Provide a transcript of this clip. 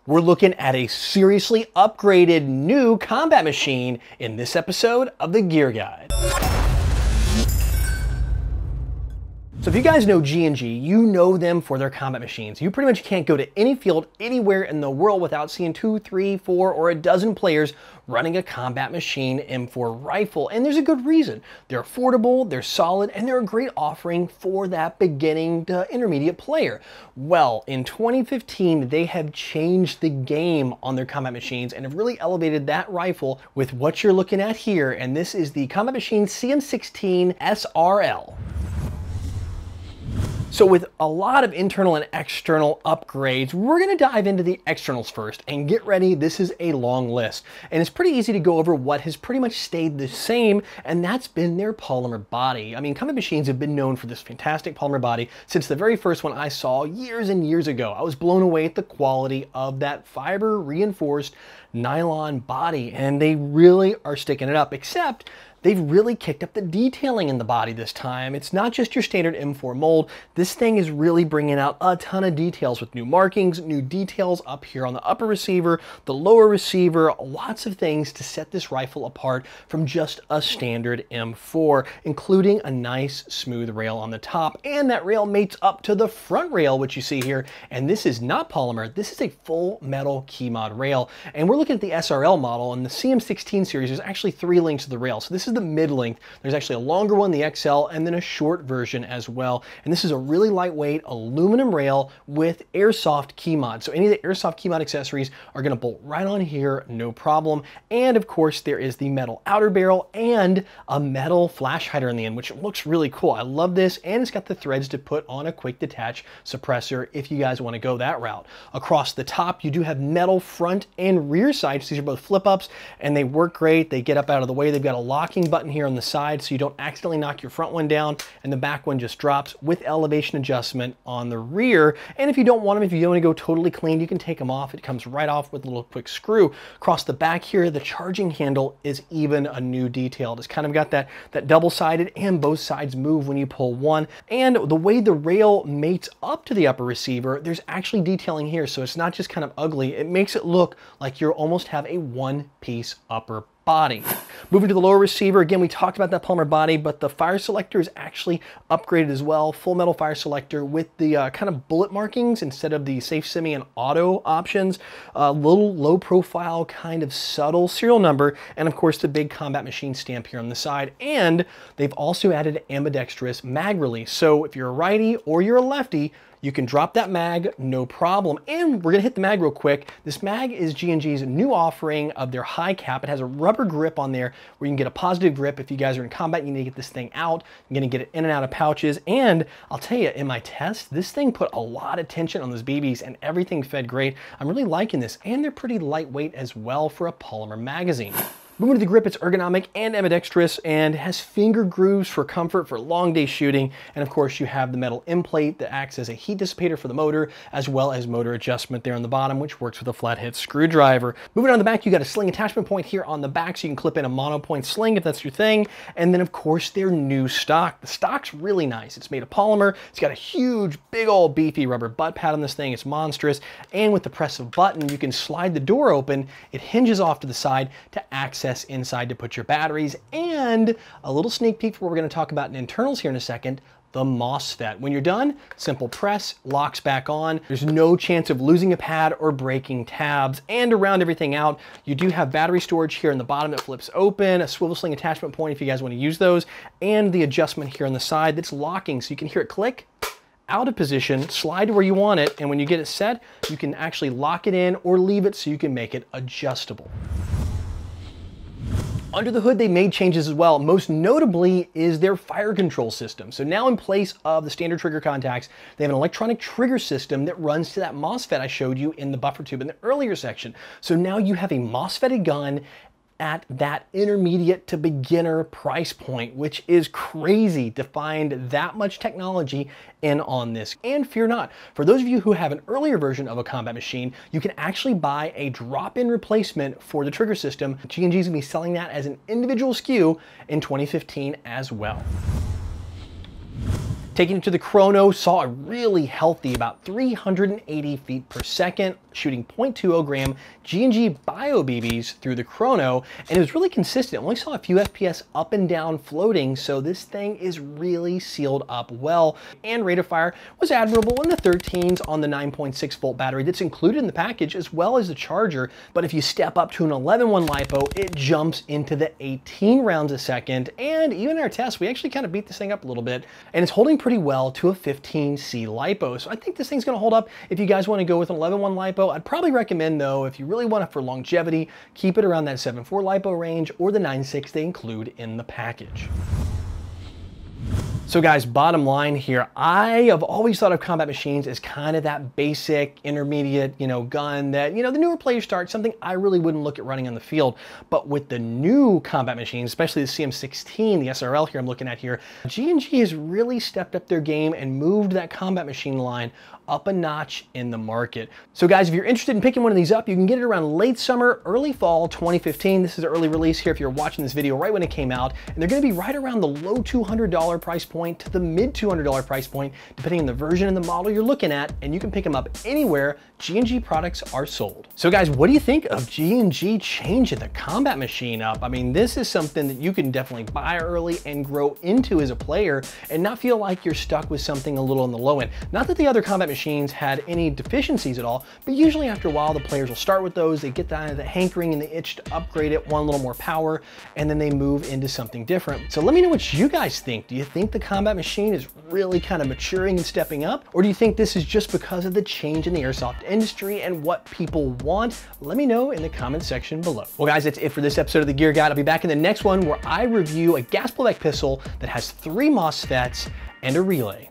We're looking at a seriously upgraded new combat machine in this episode of the Gear Guide. So if you guys know G&G, you know them for their combat machines. You pretty much can't go to any field anywhere in the world without seeing 2, 3, 4, or a dozen players running a combat machine M4 rifle. And there's a good reason. They're affordable, they're solid, and they're a great offering for that beginning to intermediate player. Well, in 2015, they have changed the game on their combat machines and have really elevated that rifle with what you're looking at here. And this is the combat machine CM16 SRL. So with a lot of internal and external upgrades, we're going to dive into the externals first, and get ready, this is a long list. And it's pretty easy to go over what has pretty much stayed the same, and that's been their polymer body. I mean, combat machines have been known for this fantastic polymer body since the very first one I saw years and years ago. I was blown away at the quality of that fiber reinforced nylon body, and they really are sticking it up, except they've really kicked up the detailing in the body this time. It's not just your standard M4 mold. This thing is really bringing out a ton of details with new markings, new details up here on the upper receiver, the lower receiver, lots of things to set this rifle apart from just a standard M4, including a nice smooth rail on the top. And that rail mates up to the front rail, which you see here. And this is not polymer. This is a full metal key mod rail. And we're looking at the SRL model, and the CM16 series, there's actually 3 links to the rail. So this is the mid length. There's actually a longer one, the XL, and then a short version as well. And this is a really lightweight aluminum rail with Airsoft key mod. So any of the Airsoft key mod accessories are going to bolt right on here, no problem. And of course, there is the metal outer barrel and a metal flash hider in the end, which looks really cool. I love this, and it's got the threads to put on a quick detach suppressor if you guys want to go that route. Across the top, you do have metal front and rear sides. These are both flip ups, and they work great. They get up out of the way. They've got a locking button here on the side so you don't accidentally knock your front one down, and the back one just drops with elevation adjustment on the rear. And if you don't want them, if you don't want to go totally clean, you can take them off. It comes right off with a little quick screw. Across the back here, the charging handle is even a new detail. It's kind of got that double-sided, and both sides move when you pull one. And the way the rail mates up to the upper receiver, there's actually detailing here, so it's not just kind of ugly. It makes it look like you almost have a one-piece upper body. Moving to the lower receiver, again, we talked about that polymer body, but the fire selector is actually upgraded as well. Full metal fire selector with the kind of bullet markings instead of the safe semi and auto options. A little low profile, kind of subtle serial number, and of course the big combat machine stamp here on the side. And they've also added ambidextrous mag release. So if you're a righty or you're a lefty, you can drop that mag, no problem. And we're gonna hit the mag real quick. This mag is G&G's new offering of their high cap. It has a rubber grip on there where you can get a positive grip. If you guys are in combat, you need to get this thing out. You're gonna get it in and out of pouches. And I'll tell you, in my test, this thing put a lot of tension on those BBs and everything fed great. I'm really liking this, and they're pretty lightweight as well for a polymer magazine. Moving to the grip, it's ergonomic and ambidextrous and has finger grooves for comfort for long day shooting. And of course, you have the metal end plate that acts as a heat dissipator for the motor, as well as motor adjustment there on the bottom, which works with a flathead screwdriver. Moving on the back, you got a sling attachment point here on the back, so you can clip in a monopoint sling if that's your thing. And then of course, their new stock. The stock's really nice. It's made of polymer. It's got a huge, big old beefy rubber butt pad on this thing. It's monstrous. And with the press of a button, you can slide the door open. It hinges off to the side to access inside to put your batteries. And a little sneak peek for what we're going to talk about in internals here in a second, the MOSFET. When you're done, simple press, locks back on. There's no chance of losing a pad or breaking tabs. And to round everything out, you do have battery storage here in the bottom that flips open, a swivel sling attachment point if you guys want to use those, and the adjustment here on the side that's locking, so you can hear it click, out of position, slide to where you want it, and when you get it set, you can actually lock it in or leave it so you can make it adjustable. Under the hood, they made changes as well. Most notably is their fire control system. So now in place of the standard trigger contacts, they have an electronic trigger system that runs to that MOSFET I showed you in the buffer tube in the earlier section. So now you have a MOSFETted gun at that intermediate to beginner price point, which is crazy to find that much technology in on this. And fear not, for those of you who have an earlier version of a combat machine, you can actually buy a drop-in replacement for the trigger system. G&G's gonna be selling that as an individual SKU in 2015 as well. Taking it to the chrono, saw a really healthy about 380 feet per second. shooting .20 gram G&G Bio BBs through the chrono, and it was really consistent. Only saw a few FPS up and down floating, so this thing is really sealed up well. And rate of fire was admirable in the 13s on the 9.6 volt battery that's included in the package, as well as the charger. But if you step up to an 11.1 LiPo, it jumps into the 18 rounds a second. And even in our tests, we actually kind of beat this thing up a little bit, and it's holding pretty well to a 15C LiPo. So I think this thing's gonna hold up if you guys wanna go with an 11.1 LiPo. I'd probably recommend though, if you really want it for longevity, keep it around that 7.4 LiPo range or the 9.6 they include in the package. So guys, bottom line here, I have always thought of combat machines as kind of that basic, intermediate, gun that, the newer players start, something I really wouldn't look at running on the field. But with the new combat machines, especially the CM16, the SRL here I'm looking at here, G&G has really stepped up their game and moved that combat machine line up a notch in the market. So guys, if you're interested in picking one of these up, you can get it around late summer, early fall 2015. This is an early release here if you're watching this video right when it came out, and they're gonna be right around the low $200 price point to the mid $200 price point, depending on the version and the model you're looking at, and you can pick them up anywhere G&G products are sold. So guys, what do you think of G&G changing the combat machine up? I mean, this is something that you can definitely buy early and grow into as a player and not feel like you're stuck with something a little on the low end. Not that the other combat machines had any deficiencies at all, but usually after a while, the players will start with those, they get the hankering and the itch to upgrade it, want a little more power, and then they move into something different. So let me know what you guys think. Do you think the combat machine is really kind of maturing and stepping up? Or do you think this is just because of the change in the airsoft industry and what people want? Let me know in the comment section below. Well guys, that's it for this episode of the Gear Guide. I'll be back in the next one where I review a gas blowback pistol that has 3 MOSFETs and a relay.